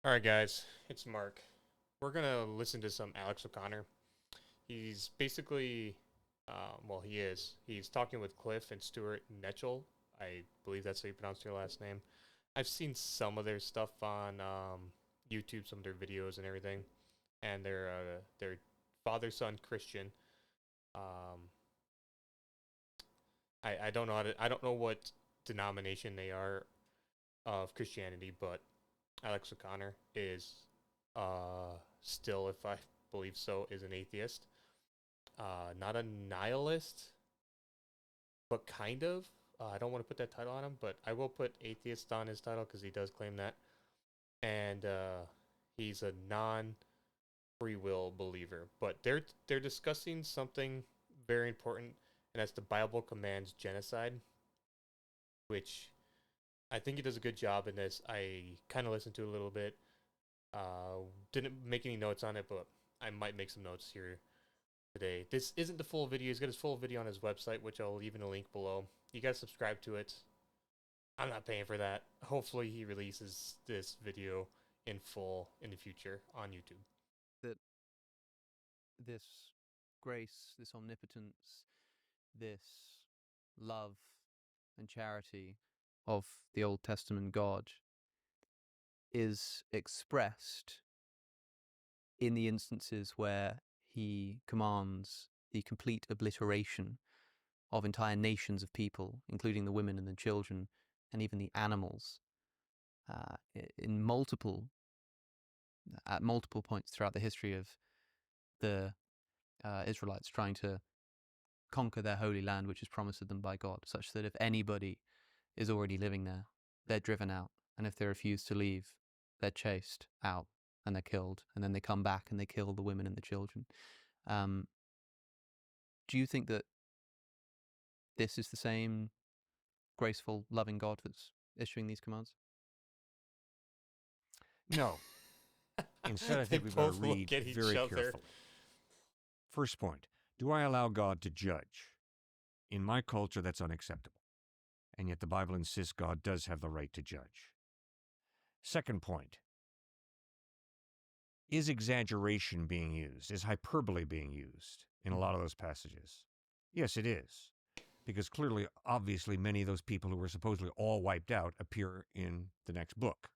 All right, guys, it's Mark. We're gonna listen to some Alex O'Connor. He's basically, well, he is. He's talking with Cliff and Stuart Knechtle. I believe that's how you pronounce your last name. I've seen some of their stuff on YouTube, some of their videos and everything, and they're father son Christian. Um, I don't know I don't know what denomination they are of Christianity, but Alex O'Connor is still, if I believe so, is an atheist. Not a nihilist, but kind of. I don't want to put that title on him, but I will put atheist on his title because he does claim that. And he's a non-free will believer. But they're discussing something very important, and that's the Bible commands genocide, which I think he does a good job in this. I kind of listened to a little bit. Didn't make any notes on it, but I might make some notes here today. This isn't the full video. He's got his full video on his website, which I'll leave in a link below. You guys subscribe to it. I'm not paying for that. Hopefully he releases this video in full in the future on YouTube. That this grace, this omnipotence, this love and charity of the Old Testament God is expressed in the instances where he commands the complete obliteration of entire nations of people, including the women and the children, and even the animals, in at multiple points throughout the history of the Israelites trying to conquer their holy land, which is promised to them by God, such that if anybody is already living there, they're driven out, and if they refuse to leave, they're chased out and they're killed, and then they come back and they kill the women and the children. Do you think that this is the same graceful, loving God that's issuing these commands? No. Instead, I They think we've got to both read look at each very other. carefully. First point, do I allow God to judge? In my culture, that's unacceptable. And yet the Bible insists God does have the right to judge. Second point, is exaggeration being used? Is hyperbole being used in a lot of those passages? Yes, it is. Because clearly, obviously, many of those people who were supposedly all wiped out appear in the next book.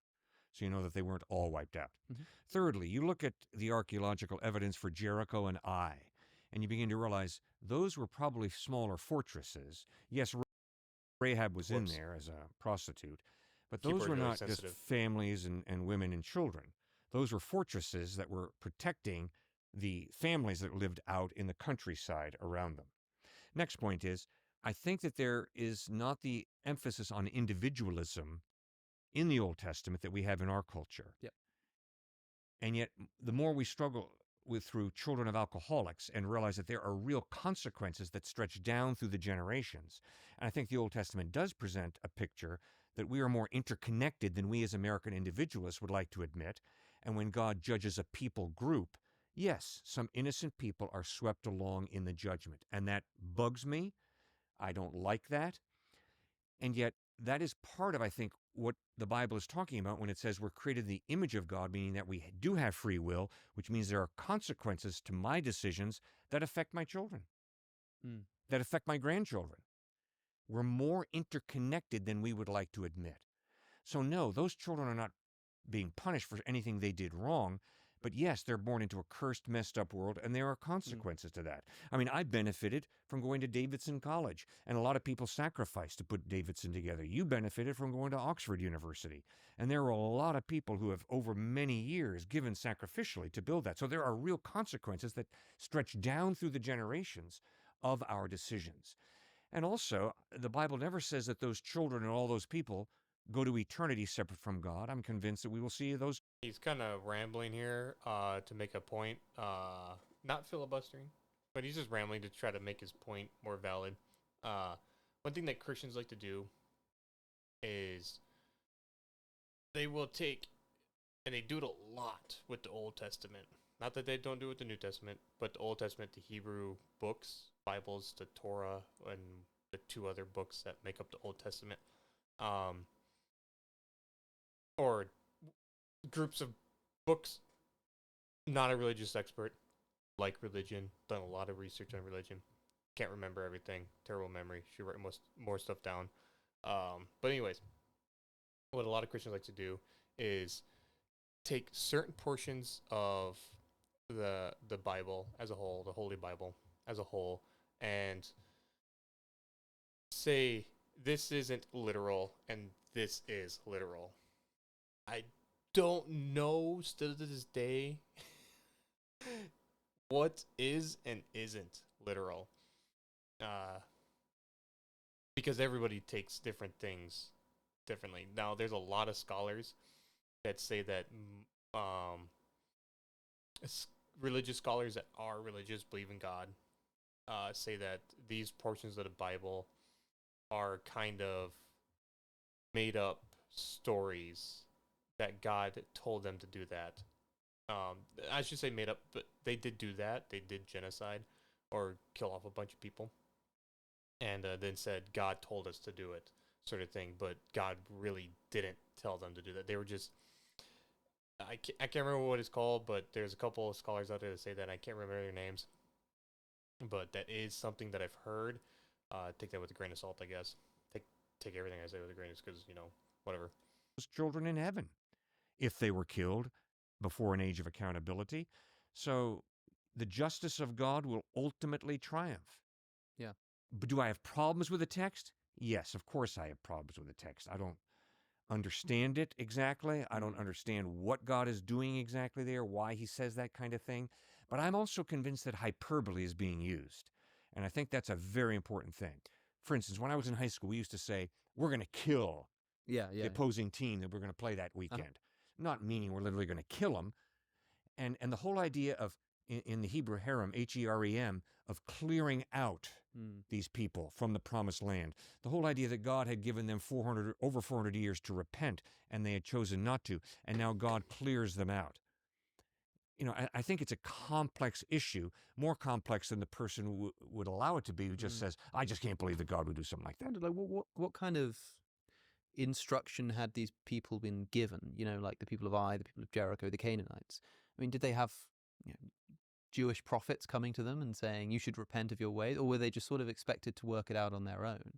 So you know that they weren't all wiped out. Mm-hmm. Thirdly, you look at the archaeological evidence for Jericho and Ai, and you begin to realize those were probably smaller fortresses. Yes, Rahab was in there as a prostitute, but those were really not just sensitive. families and women and children. Those were fortresses that were protecting the families that lived out in the countryside around them. Next point is, I think that there is not the emphasis on individualism in the Old Testament that we have in our culture. Yep. And yet, the more we struggle with through children of alcoholics and realize that there are real consequences that stretch down through the generations. And I think the Old Testament does present a picture that we are more interconnected than we as American individualists would like to admit. And when God judges a people group, yes, some innocent people are swept along in the judgment. And that bugs me. I don't like that. And yet, that is part of, I think, what the Bible is talking about when it says we're created in the image of God, meaning that we do have free will, which means there are consequences to my decisions that affect my children, that affect my grandchildren. We're more interconnected than we would like to admit. So no, those children are not being punished for anything they did wrong. But yes, they're born into a cursed, messed up world, and there are consequences to that. I mean, I benefited from going to Davidson College, and a lot of people sacrificed to put Davidson together. You benefited from going to Oxford University, and there are a lot of people who have, over many years, given sacrificially to build that. So there are real consequences that stretch down through the generations of our decisions. And also, the Bible never says that those children and all those people go to eternity separate from God. I'm convinced that we will see those. He's kind of rambling here to make a point, not filibustering, but he's just rambling to try to make his point more valid. One thing that Christians like to do is they will take, and they do it a lot with the Old Testament. Not that they don't do it with the New Testament, but the Old Testament, the Hebrew books, Bibles, the Torah, and the two other books that make up the Old Testament. Or groups of books. Not a religious expert. Like religion. Done a lot of research on religion. Can't remember everything. Terrible memory. Should write more stuff down. But anyways, what a lot of Christians like to do is take certain portions of the Bible as a whole, the Holy Bible as a whole, and say this isn't literal and this is literal. I don't know still to this day what is and isn't literal. Because everybody takes different things differently. Now, there's a lot of scholars that say that religious scholars that are religious, believe in God, say that these portions of the Bible are kind of made up stories that God told them to do that. I should say made up, but they did do that. They did genocide or kill off a bunch of people. And then said, God told us to do it, sort of thing. But God really didn't tell them to do that. They were just... I can't remember what it's called, but there's a couple of scholars out there that say that. I can't remember their names. But that is something that I've heard. Take that with a grain of salt, I guess. Take everything I say with a grain of salt because, whatever. Those children in heaven, if they were killed before an age of accountability. So the justice of God will ultimately triumph. Yeah. But do I have problems with the text? Yes, of course I have problems with the text. I don't understand it exactly. I don't understand what God is doing exactly there, why he says that kind of thing. But I'm also convinced that hyperbole is being used. And I think that's a very important thing. For instance, when I was in high school, we used to say, we're going to kill the opposing team that we're going to play that weekend. Not meaning we're literally going to kill them. And the whole idea of, in the Hebrew herem, H-E-R-E-M, of clearing out these people from the promised land. The whole idea that God had given them over 400 years to repent, and they had chosen not to, and now God clears them out. I think it's a complex issue, more complex than the person would allow it to be, who just says, I just can't believe that God would do something like that. I wonder, what kind of instruction had these people been given? Like the people of Ai, the people of Jericho, the Canaanites. I mean, did they have Jewish prophets coming to them and saying, you should repent of your ways? Or were they just sort of expected to work it out on their own?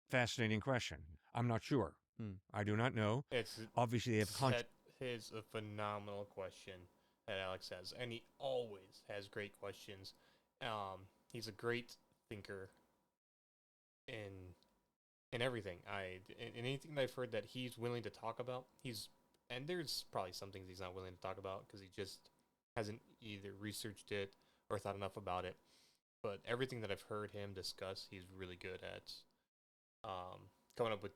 Fascinating question. I'm not sure. I do not know. Obviously, they have That is a phenomenal question that Alex has, and he always has great questions. He's a great thinker in everything. In anything that I've heard that he's willing to talk about, and there's probably some things he's not willing to talk about because he just hasn't either researched it or thought enough about it. But everything that I've heard him discuss, he's really good at coming up with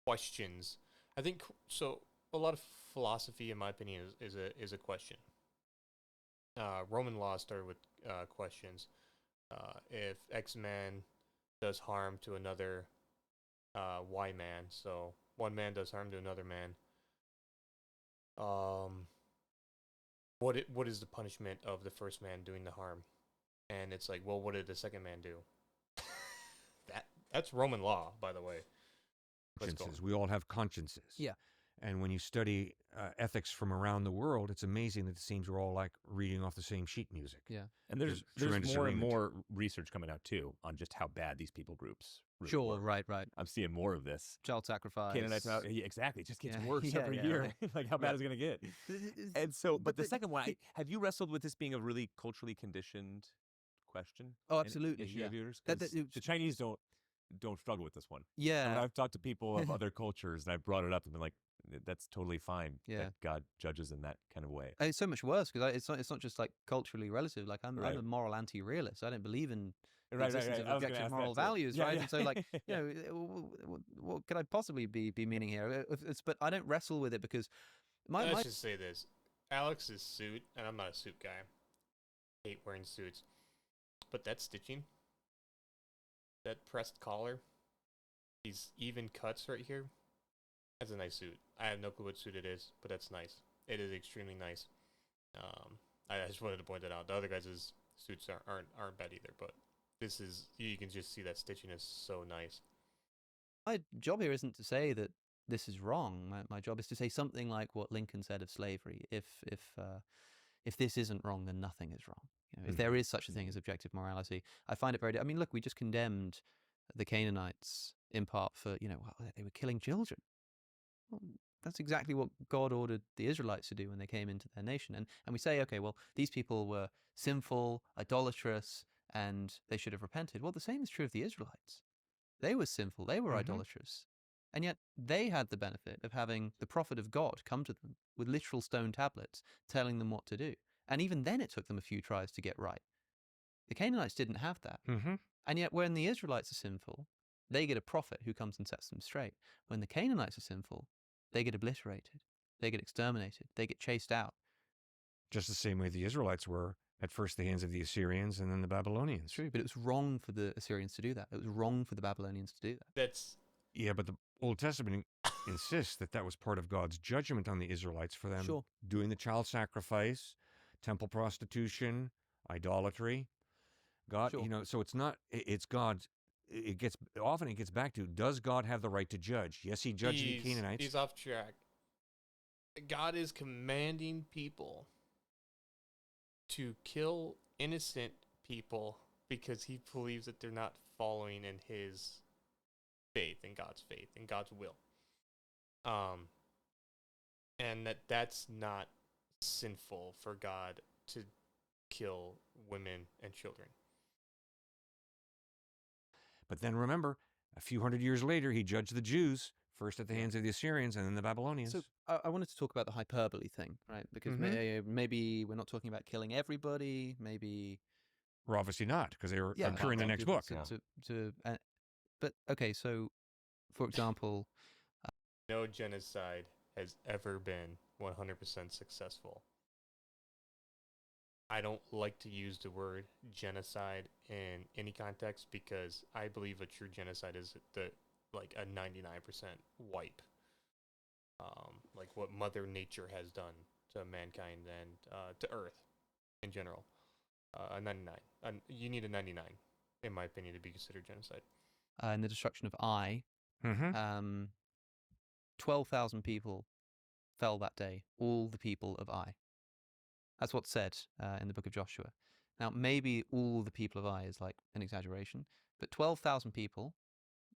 questions. I think so. A lot of philosophy, in my opinion, is a question. Roman law started with questions. If X man does harm to another Y man, so one man does harm to another man, what is the punishment of the first man doing the harm? And it's like, well, what did the second man do? That's Roman law, by the way. Consciences. We all have consciences. Yeah. And when you study ethics from around the world, it's amazing that it seems we're all like reading off the same sheet music. Yeah. And there's more and more research coming out, too, on just how bad these people groups really were. Right. I'm seeing more of this. Child sacrifice. Canaanites, exactly. It just gets worse every year. Right. Like, how bad is it going to get? And so, but the second one, have you wrestled with this being a really culturally conditioned question? Oh, absolutely. Issue of yours? 'Cause the Chinese don't struggle with this one. Yeah. And when I've talked to people of other cultures and I've brought it up and been like, that's totally fine that God judges in that kind of way. It's so much worse because it's not just like culturally relative. Like I'm a moral anti-realist. I don't believe in the existence of objective moral values, right? And so like, what could I possibly be meaning here? But I don't wrestle with it because let's just say this. Alex's suit, and I'm not a suit guy. I hate wearing suits. But that stitching, that pressed collar, these even cuts right here, that's a nice suit. I have no clue what suit it is, but that's nice. It is extremely nice. I just wanted to point that out. The other guys' suits aren't bad either, but this is, you can just see that stitching is so nice. My job here isn't to say that this is wrong. My job is to say something like what Lincoln said of slavery. If this isn't wrong, then nothing is wrong. You know, if there is such a thing as objective morality, I find it very. I mean, look, we just condemned the Canaanites in part for they were killing children. Well, that's exactly what God ordered the Israelites to do when they came into their nation. And we say, okay, well, these people were sinful, idolatrous, and they should have repented. Well, the same is true of the Israelites. They were sinful, they were idolatrous. And yet they had the benefit of having the prophet of God come to them with literal stone tablets telling them what to do. And even then it took them a few tries to get right. The Canaanites didn't have that. And yet when the Israelites are sinful, they get a prophet who comes and sets them straight. When the Canaanites are sinful, they get obliterated. They get exterminated. They get chased out. Just the same way the Israelites were at first the hands of the Assyrians and then the Babylonians. True, but it was wrong for the Assyrians to do that. It was wrong for the Babylonians to do that. Yeah, but the Old Testament insists that that was part of God's judgment on the Israelites for them doing the child sacrifice, temple prostitution, idolatry. God, so it's not, it's God's, it gets back to, does God have the right to judge? Yes, he judged the Canaanites. He's off track. God is commanding people to kill innocent people because he believes that they're not following in his faith, in God's will. And that's not sinful for God to kill women and children. But then remember, a few hundred years later, he judged the Jews, first at the hands of the Assyrians and then the Babylonians. So I wanted to talk about the hyperbole thing, right? Because maybe we're not talking about killing everybody. Maybe we're obviously not, because they were occurring in the next book. But okay, so for example, no genocide has ever been 100% successful. I don't like to use the word genocide in any context because I believe a true genocide is a 99% wipe. Like what Mother Nature has done to mankind and to Earth in general. A 99. You need a 99, in my opinion, to be considered genocide. And the destruction of Ai, 12,000 people fell that day, all the people of Ai. That's what's said in the book of Joshua. Now, maybe all the people of Ai is like an exaggeration, but 12,000 people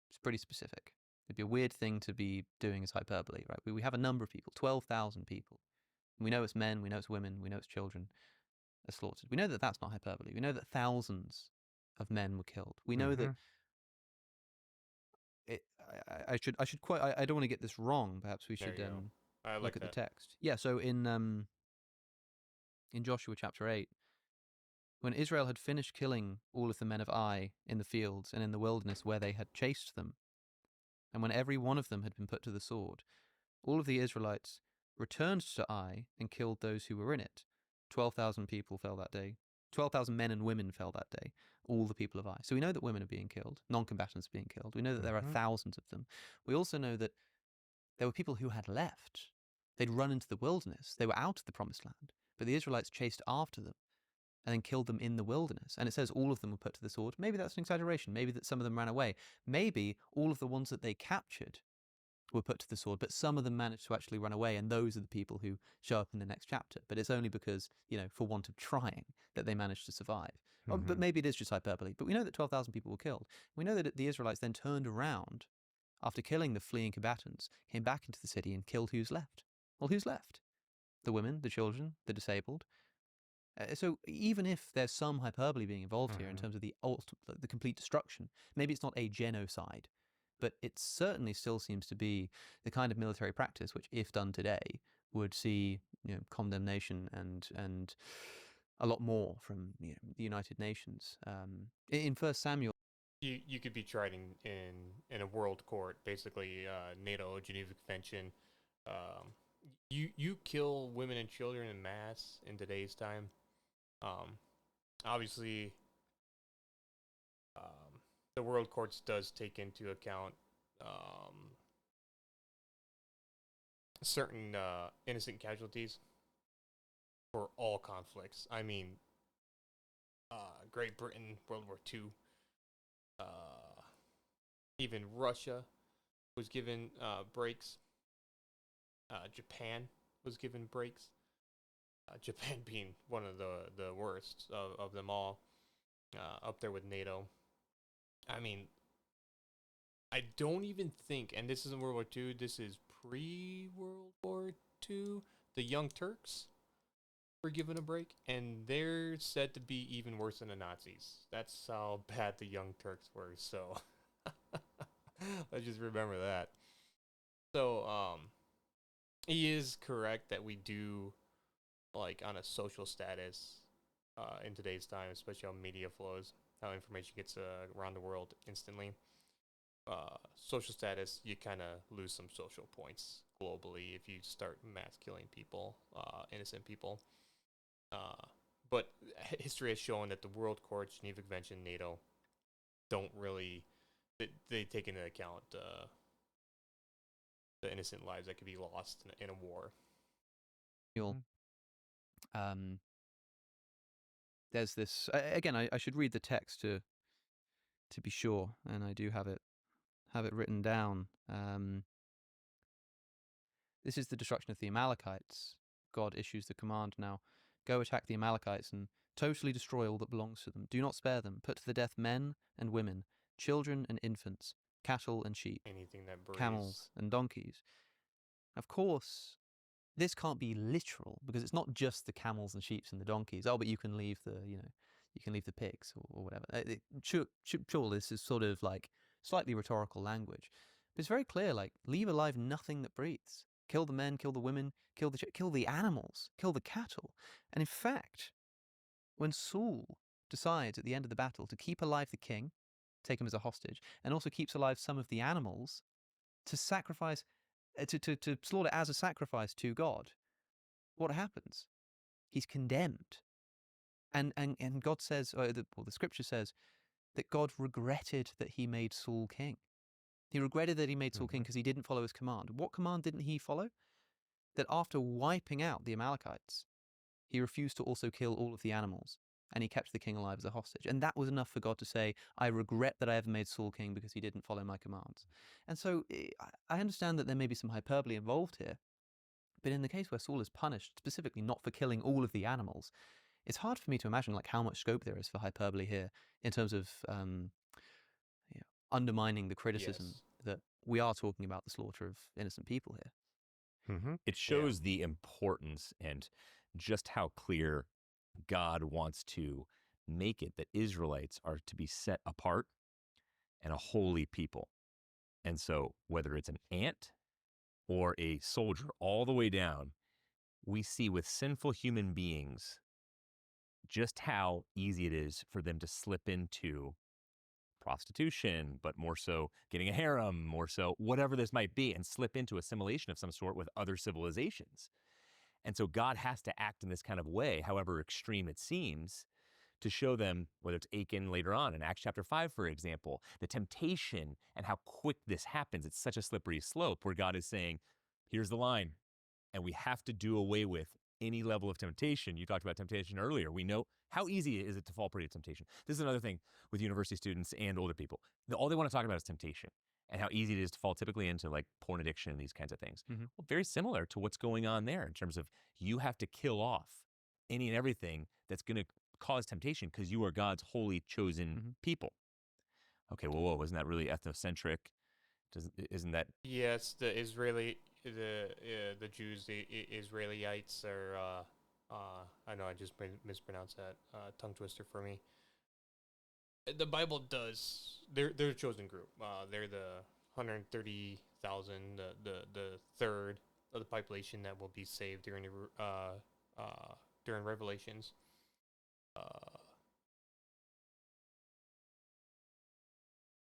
is pretty specific. It'd be a weird thing to be doing as hyperbole, right? We have a number of people, 12,000 people. We know it's men, we know it's women, we know it's children are slaughtered. We know that that's not hyperbole. We know that thousands of men were killed. We know that I should quote. I don't want to get this wrong. Perhaps we should look at the text. Yeah. So in Joshua chapter 8, when Israel had finished killing all of the men of Ai in the fields and in the wilderness where they had chased them, and when every one of them had been put to the sword, all of the Israelites returned to Ai and killed those who were in it. 12,000 people fell that day. 12,000 men and women fell that day, all the people of Ai. So we know that women are being killed, non-combatants are being killed. We know that there are thousands of them. We also know that there were people who had left. They'd run into the wilderness. They were out of the promised land, but the Israelites chased after them and then killed them in the wilderness. And it says all of them were put to the sword. Maybe that's an exaggeration. Maybe that some of them ran away. Maybe all of the ones that they captured were put to the sword, but some of them managed to actually run away, and those are the people who show up in the next chapter. But it's only because, for want of trying, that they managed to survive. But maybe it is just hyperbole. But we know that 12,000 people were killed. We know that the Israelites then turned around after killing the fleeing combatants, came back into the city and killed who's left. Well, who's left? The women, the children, the disabled. So even if there's some hyperbole being involved here in terms of the complete destruction, maybe it's not a genocide, but it certainly still seems to be the kind of military practice which, if done today, would see condemnation and a lot more from the United Nations. In 1 Samuel, you could be tried in a world court, basically NATO, Geneva Convention. You kill women and children en masse in today's time. Obviously, the world courts does take into account certain innocent casualties for all conflicts. I mean, Great Britain, World War II, even Russia, was given breaks. Japan was given breaks. Japan being one of the worst of them all, up there with NATO. I mean, I don't even think, and this isn't World War II, this is pre-World War II, the Young Turks were given a break, and they're said to be even worse than the Nazis. That's how bad the Young Turks were, so let's just remember that. So, he is correct that we do, like, on a social status, in today's time, especially how media flows, how information gets around the world instantly. Social status, you kind of lose some social points globally if you start mass killing people, innocent people. But history has shown that the World Court, Geneva Convention, NATO don't really, they take into account the innocent lives that could be lost in a war. There's this again. I should read the text to be sure, and I do have it written down. This is the destruction of the Amalekites. God issues the command now: go attack the Amalekites and totally destroy all that belongs to them. Do not spare them. Put to the death men and women, children and infants, cattle and sheep, Anything that breathes. camels and donkeys. Of course, this can't be literal because it's not just the camels and sheep and the donkeys. Oh, but you can leave the, you can leave the pigs or whatever. Sure, this is sort of like slightly rhetorical language. But it's very clear, like, leave alive nothing that breathes. Kill the men, kill the women, kill the animals, kill the cattle. And in fact, when Saul decides at the end of the battle to keep alive the king, take him as a hostage, and also keeps alive some of the animals to sacrifice, to slaughter as a sacrifice to God, what happens? He's condemned. And God says, the scripture says, that God regretted that he made Saul king. He regretted that he made Saul king because he didn't follow his command. What command didn't he follow? That after wiping out the Amalekites, he refused to also kill all of the animals, and he kept the king alive as a hostage. And that was enough for God to say, I regret that I ever made Saul king because he didn't follow my commands. And so I understand that there may be some hyperbole involved here, but in the case where Saul is punished, specifically not for killing all of the animals, it's hard for me to imagine like how much scope there is for hyperbole here in terms of undermining the criticism that we are talking about the slaughter of innocent people here. It shows the importance and just how clear God wants to make it that Israelites are to be set apart and a holy people. And so whether it's an ant or a soldier all the way down, we see with sinful human beings just how easy it is for them to slip into prostitution, but more so getting a harem, more so whatever this might be, and slip into assimilation of some sort with other civilizations. And so God has to act in this kind of way, however extreme it seems, to show them, whether it's Achan later on in Acts chapter 5, for example, the temptation and how quick this happens. It's such a slippery slope where God is saying, here's the line, and we have to do away with any level of temptation. You talked about temptation earlier. We know how easy is it to fall prey to temptation. This is another thing with university students and older people. All they want to talk about is temptation and how easy it is to fall typically into like porn addiction and these kinds of things. Well, very similar to what's going on there in terms of you have to kill off any and everything that's going to cause temptation because you are God's holy chosen people. Okay, well, whoa, wasn't that really ethnocentric? Isn't that? Yes, the Jews, the Israelites are. I know I just mispronounced that. Tongue twister for me. The Bible does. They're a chosen group. They're the 130,000, the third of the population that will be saved during Revelations.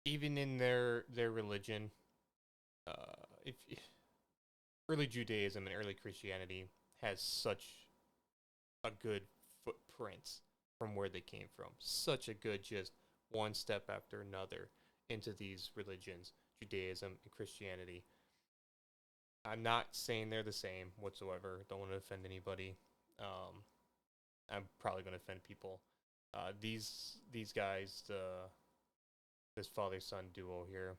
Even in their religion, if early Judaism and early Christianity has such a good footprint from where they came from, such a good just one step after another into these religions, Judaism and Christianity. I'm not saying they're the same whatsoever. Don't want to offend anybody. I'm probably going to offend people. These guys, this father-son duo here,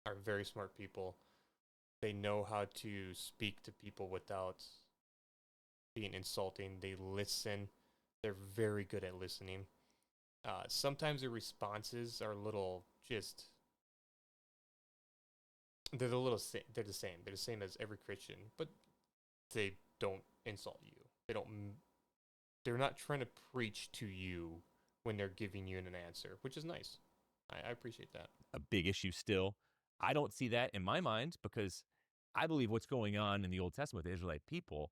are very smart people. They know how to speak to people without being insulting. They listen. They're very good at listening. Sometimes their responses are a little just. They're the little. They're the same. They're the same as every Christian, but they don't insult you. They don't. They're not trying to preach to you when they're giving you an answer, which is nice. I appreciate that. A big issue still. I don't see that in my mind because I believe what's going on in the Old Testament with the Israelite people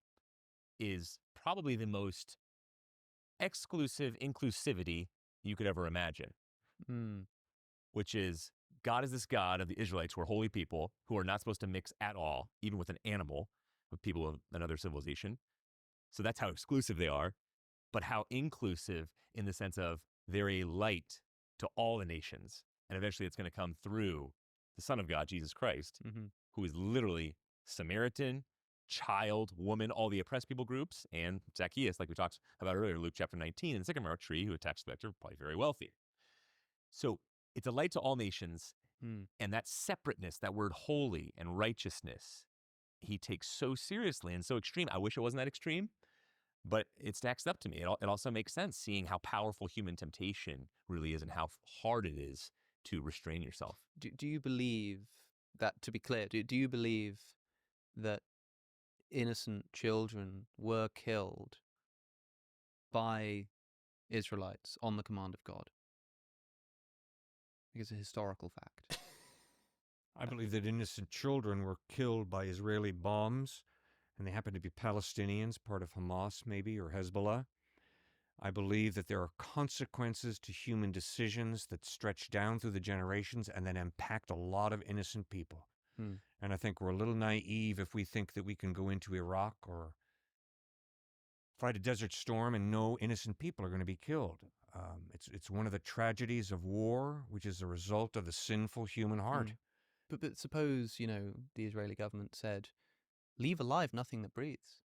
is probably the most exclusive inclusivity you could ever imagine, Mm. which is God is this God of the Israelites who are holy people who are not supposed to mix at all, even with an animal, with people of another civilization. So that's how exclusive they are, but how inclusive in the sense of they're a light to all the nations. And eventually it's going to come through the Son of God, Jesus Christ, Mm-hmm. who is literally Samaritan, child, woman, all the oppressed people groups, and Zacchaeus, like we talked about earlier, Luke chapter 19, and the sycamore tree, who attached to the vector, probably very wealthy. So it's a light to all nations, and that separateness, that word holy and righteousness, he takes so seriously and so extreme. I wish it wasn't that extreme, but it stacks up to me. It also makes sense seeing how powerful human temptation really is and how hard it is to restrain yourself. Do you believe that, to be clear, do you believe that innocent children were killed by Israelites on the command of God? It's a historical fact. I believe that innocent children were killed by Israeli bombs, and they happen to be Palestinians, part of Hamas maybe, or Hezbollah. I believe that there are consequences to human decisions that stretch down through the generations and then impact a lot of innocent people. And I think we're a little naive if we think that we can go into Iraq or fight a desert storm and no innocent people are going to be killed. It's one of the tragedies of war, which is a result of the sinful human heart. But suppose, the Israeli government said, leave alive nothing that breathes.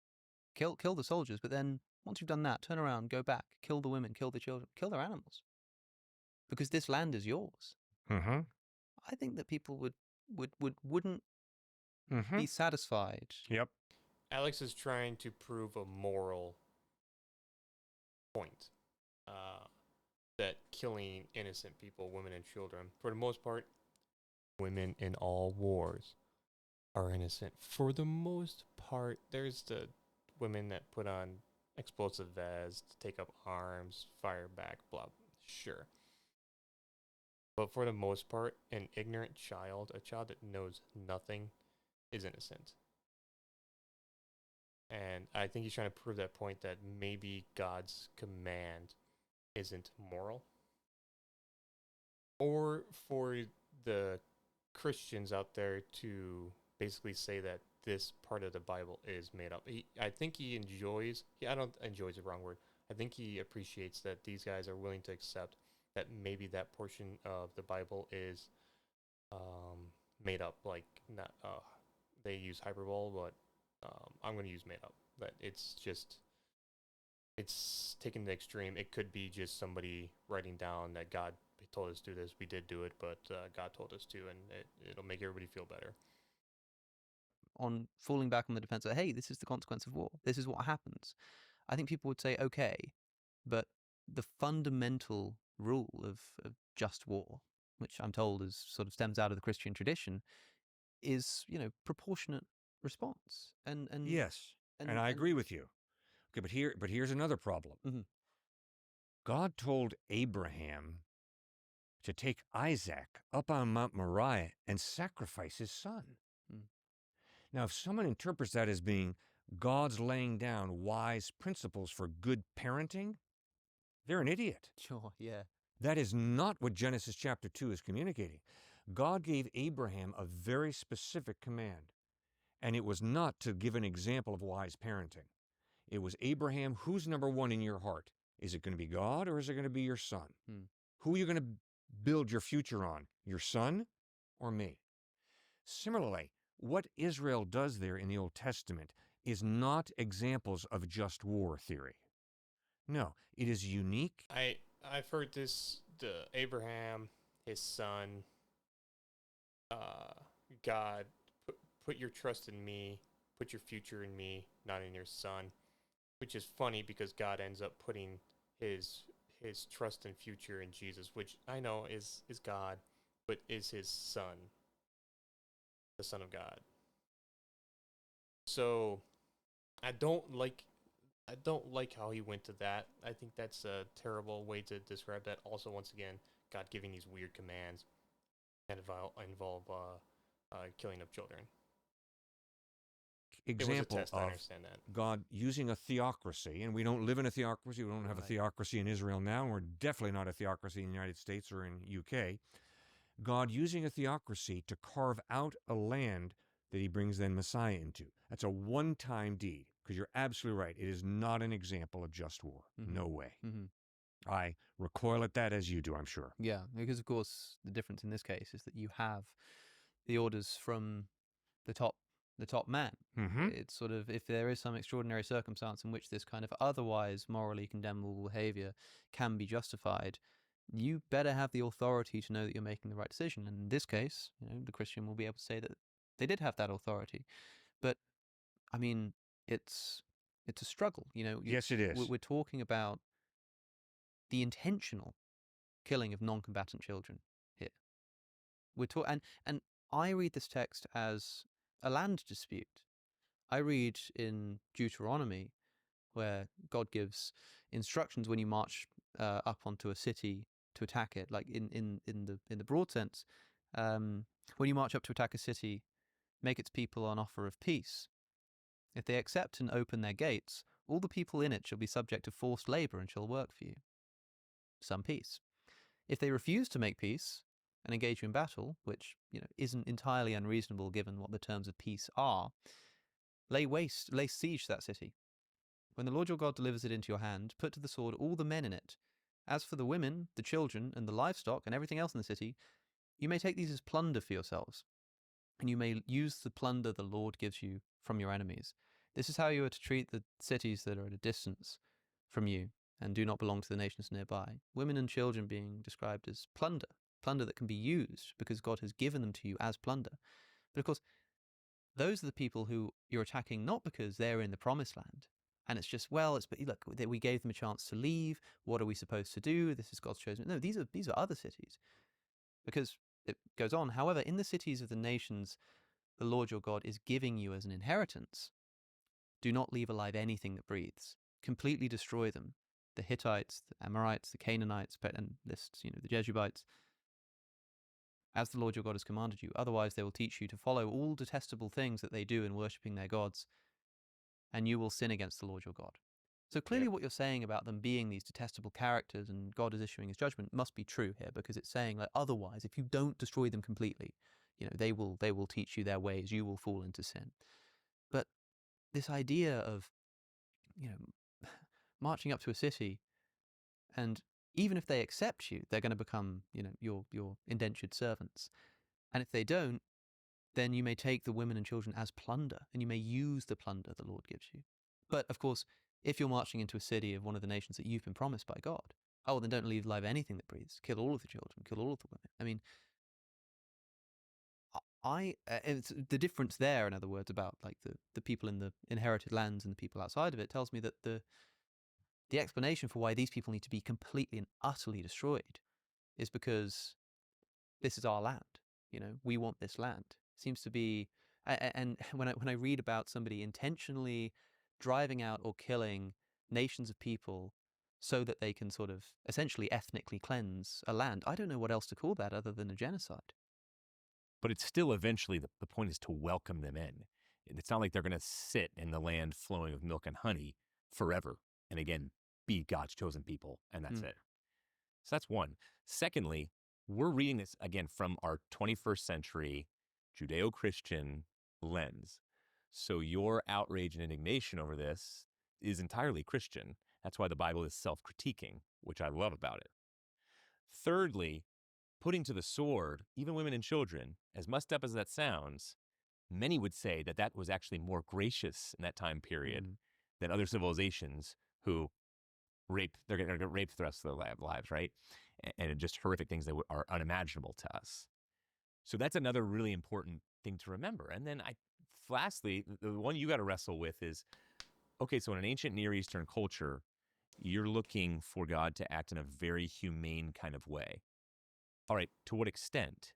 Kill the soldiers, but then once you've done that, turn around, go back, kill the women, kill the children, kill their animals. Because this land is yours. Mm-hmm. I think that people wouldn't Mm-hmm. be satisfied. Yep. Alex is trying to prove a moral point that killing innocent people, women and children, for the most part, women in all wars are innocent. For the most part, there's the women that put on explosive vests, take up arms, fire back, blah, sure. But for the most part, an ignorant child, a child that knows nothing, is innocent. And I think he's trying to prove that point that maybe God's command isn't moral. Or for the Christians out there to basically say that this part of the Bible is made up. I think he enjoys, I don't enjoy is the wrong word. I think he appreciates that these guys are willing to accept that maybe that portion of the Bible is made up. Like, not they use hyperbole, but I'm going to use made up. That it's taken to the extreme. It could be just somebody writing down that God told us to do this. We did do it, but God told us to, and it'll make everybody feel better. On falling back on the defense of, hey, this is the consequence of war. This is what happens. I think people would say, okay, but the fundamental rule of just war, which I'm told is sort of stems out of the Christian tradition, is, proportionate response. And Yes, and I agree with you. Okay, but here's another problem. Mm-hmm. God told Abraham to take Isaac up on Mount Moriah and sacrifice his son. Now, if someone interprets that as being God's laying down wise principles for good parenting, they're an idiot. Sure, yeah. That is not what Genesis chapter 2 is communicating. God gave Abraham a very specific command, and it was not to give an example of wise parenting. It was, Abraham, who's number one in your heart? Is it going to be God or is it going to be your son? Who are you going to build your future on? Your son or me? Similarly, what Israel does there in the Old Testament is not examples of just war theory. No, it is unique. I've heard this, the Abraham, his son, God, put your trust in me, put your future in me, not in your son. Which is funny because God ends up putting his his trust and future in Jesus, which I know is God, but is his son, the Son of God. So I don't like I don't like how he went to that. I think that's a terrible way to describe that. Also, once again, God giving these weird commands that involve killing of children. It was a Example test. I of understand that. God using a theocracy, and we don't live in a theocracy. We don't have a Right. theocracy in Israel now, and we're definitely not a theocracy in the United States or in UK. God using a theocracy to carve out a land that he brings then Messiah into. That's a one-time deed, because you're absolutely right. It is not an example of just war. Mm-hmm. No way. Mm-hmm. I recoil at that as you do, I'm sure. Yeah, because of course the difference in this case is that you have the orders from the top man. Mm-hmm. It's sort of, if there is some extraordinary circumstance in which this kind of otherwise morally condemnable behavior can be justified, you better have the authority to know that you're making the right decision. And in this case, the Christian will be able to say that they did have that authority. But I mean, it's a struggle. Yes, it is. We're talking about the intentional killing of non-combatant children here. And I read this text as a land dispute. I read in Deuteronomy where God gives instructions when you march up onto a city to attack it, like in the broad sense. When you march up to attack a city, make its people an offer of peace. If they accept and open their gates, all the people in it shall be subject to forced labor and shall work for you. Some peace. If they refuse to make peace and engage you in battle, which isn't entirely unreasonable given what the terms of peace are, lay siege to that city. When the Lord your God delivers it into your hand, put to the sword all the men in it. As for the women, the children, and the livestock, and everything else in the city, you may take these as plunder for yourselves, and you may use the plunder the Lord gives you from your enemies. This is how you are to treat the cities that are at a distance from you and do not belong to the nations nearby. Women and children being described as plunder that can be used because God has given them to you as plunder. But of course, those are the people who you're attacking not because they're in the promised land. And it's just, look, we gave them a chance to leave. What are we supposed to do? This is God's chosen. No, these are other cities. Because it goes on, however, in the cities of the nations the Lord your God is giving you as an inheritance, do not leave alive anything that breathes. Completely destroy them. The Hittites, the Amorites, the Canaanites, and lists, the Jebusites, as the Lord your God has commanded you. Otherwise, they will teach you to follow all detestable things that they do in worshipping their gods, and you will sin against the Lord your God. So clearly what you're saying about them being these detestable characters and God is issuing his judgment must be true here, because it's saying, like, otherwise, if you don't destroy them completely, they will teach you their ways, you will fall into sin. But this idea of, marching up to a city, and even if they accept you, they're going to become, your indentured servants. And if they don't, then you may take the women and children as plunder, and you may use the plunder the Lord gives you. But, of course, if you're marching into a city of one of the nations that you've been promised by God, then don't leave alive anything that breathes. Kill all of the children, kill all of the women. I mean, it's the difference there, in other words, about like the people in the inherited lands and the people outside of it, tells me that the explanation for why these people need to be completely and utterly destroyed is because this is our land. We want this land. Seems to be, and when I read about somebody intentionally driving out or killing nations of people so that they can sort of essentially ethnically cleanse a land, I don't know what else to call that other than a genocide. But it's still eventually the point is to welcome them in. It's not like they're going to sit in the land flowing with milk and honey forever and again be God's chosen people, and that's it. So that's one. Secondly, we're reading this again from our 21st century Judeo-Christian lens. So your outrage and indignation over this is entirely Christian. That's why the Bible is self-critiquing, which I love about it. Thirdly, putting to the sword, even women and children, as messed up as that sounds, many would say that that was actually more gracious in that time period than other civilizations who they're going to get raped the rest of their lives, right? And just horrific things that are unimaginable to us. So that's another really important thing to remember. And then lastly, the one you got to wrestle with is, okay, so in an ancient Near Eastern culture, you're looking for God to act in a very humane kind of way. All right, to what extent?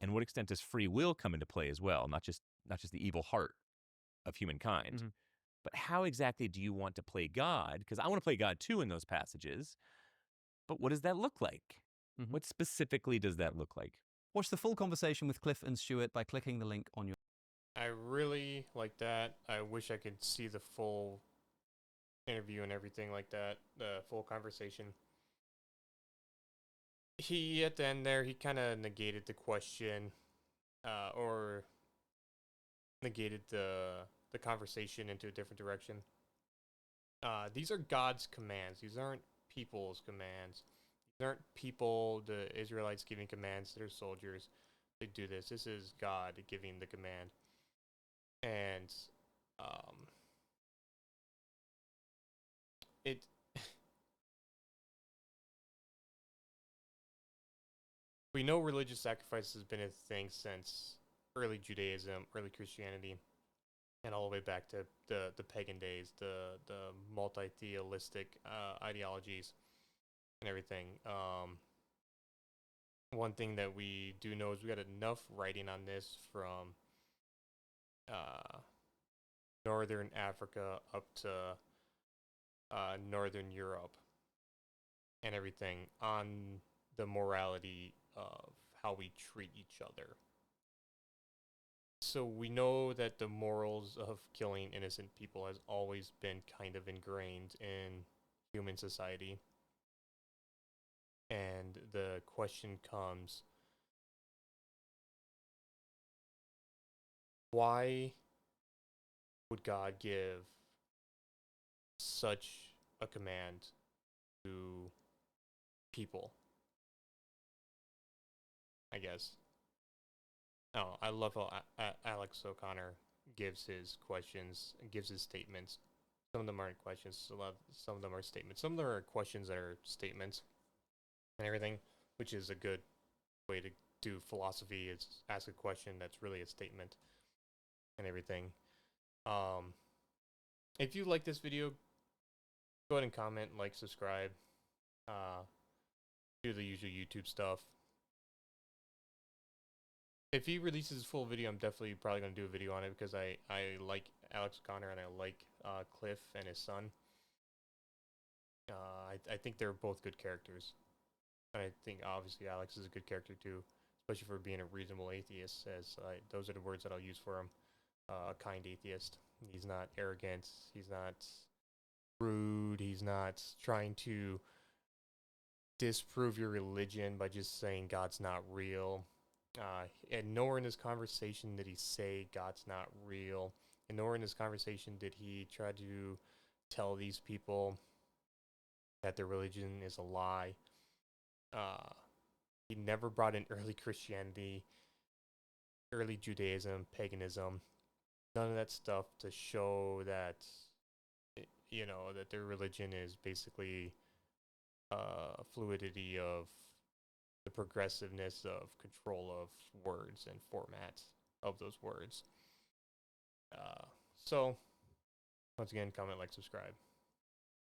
And what extent does free will come into play as well? Not just the evil heart of humankind. Mm-hmm. But how exactly do you want to play God? Because I want to play God too in those passages. But what does that look like? Mm-hmm. What specifically does that look like? Watch the full conversation with Cliff and Stuart by clicking the link on your. I really like that. I wish I could see the full interview and everything like that, the full conversation. He, at the end there, he kind of negated the question, or negated the conversation into a different direction. These are God's commands. These aren't people's commands. These aren't people, the Israelites, giving commands to their soldiers to do this. This is God giving the command. And it we know religious sacrifice has been a thing since early Judaism, early Christianity, and all the way back to the pagan days, the multi-theistic ideologies and everything. One thing that we do know is we got enough writing on this from northern Africa up to northern Europe and everything on the morality of how we treat each other. So we know that the morals of killing innocent people has always been kind of ingrained in human society. And the question comes, why would God give such a command to people? I guess. Oh, I love how Alex O'Connor gives his questions, gives his statements. Some of them aren't questions. Some of them are statements. Some of them are questions that are statements and everything, which is a good way to do philosophy. Is ask a question that's really a statement and everything. If you like this video, go ahead and comment, like, subscribe, do the usual YouTube stuff. If he releases his full video, I'm definitely probably going to do a video on it because I like Alex O'Connor and I like Cliff and his son. I think they're both good characters. And I think obviously Alex is a good character too, especially for being a reasonable atheist. As those are the words that I'll use for him. A kind atheist. He's not arrogant. He's not rude. He's not trying to disprove your religion by just saying God's not real. And nowhere in this conversation did he say God's not real. And nowhere in this conversation did he try to tell these people that their religion is a lie. He never brought in early Christianity, early Judaism, paganism, none of that stuff to show that, that their religion is basically fluidity of the progressiveness of control of words and format of those words. So, once again, comment, like, subscribe.